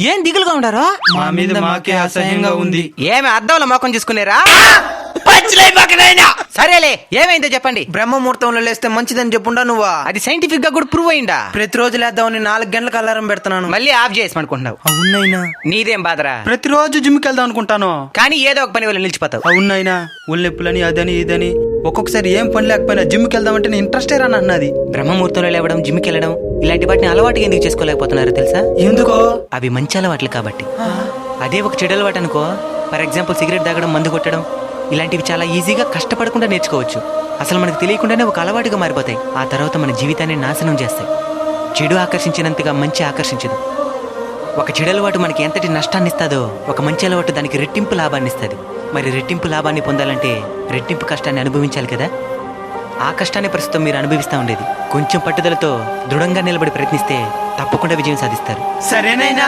ఏం దిగులుగా ఉండారు? మా మీద మాకే అసహ్యంగా ఉంది. ఏమి అద్దంలో మొఖం చూసుకునేరా? సరేలే, ఏమైందో చెప్పండి. బ్రహ్మముహూర్తంలో లేస్తే మంచిదని చెప్పుండా నువ్వా? అది సైంటిఫిక్ గా కూడా ప్రూవ్ అయిందా? ప్రతిరోజు లేద్దామని 4 గంటలకు అలారం పెడుతున్నాను. మళ్ళీ ఆఫ్ చేసుకుంటున్నావు. అవునైనా నీదేం బాధరా? ప్రతిరోజు జిమ్కి వెళ్దాం అనుకుంటాను, కానీ ఏదో ఒక పని వల్ల నిలిచిపోతావు. అవునైనా ఒళ్ళు నొప్పులని అదని ఇదని ఒక్కొక్కసారి ఏం పని లేకపోయినా జిమ్కి వెళ్దామంటే నేను ఇంట్రెస్టే రాను అన్నది. బ్రహ్మముహూర్తంలో లేవడం, జిమ్కి వెళ్ళడం ఇలాంటి వాటిని అలవాటుగా ఎందుకు చేసుకోలేకపోతున్నారో తెలుసా? ఎందుకో? అవి మంచి అలవాట్లు కాబట్టి. అదే ఒక చెడు అలవాటు అనుకో, ఫర్ ఎగ్జాంపుల్ సిగరెట్ తాగడం, మందు కొట్టడం, ఇలాంటివి చాలా ఈజీగా కష్టపడకుండా నేర్చుకోవచ్చు. అసలు మనకు తెలియకుండానే ఒక అలవాటుగా మారిపోతాయి. ఆ తర్వాత మన జీవితాన్ని నాశనం చేస్తాయి. చెడు ఆకర్షించినంతగా మంచి ఆకర్షించదు. ఒక చెడు అలవాటు మనకి ఎంతటి నష్టాన్ని ఇస్తుందో, ఒక మంచి అలవాటు దానికి రెట్టింపు లాభాన్ని ఇస్తుంది. మరి రెట్టింపు లాభాన్ని పొందాలంటే రెట్టింపు కష్టాన్ని అనుభవించాలి కదా. ఆ కష్టాన్ని ప్రస్తుతం మీరు అనుభవిస్తూ ఉండేది. కొంచెం పట్టుదలతో దృఢంగా నిలబడి ప్రయత్నిస్తే తప్పకుండా విజయం సాధిస్తారు. సరేనైనా.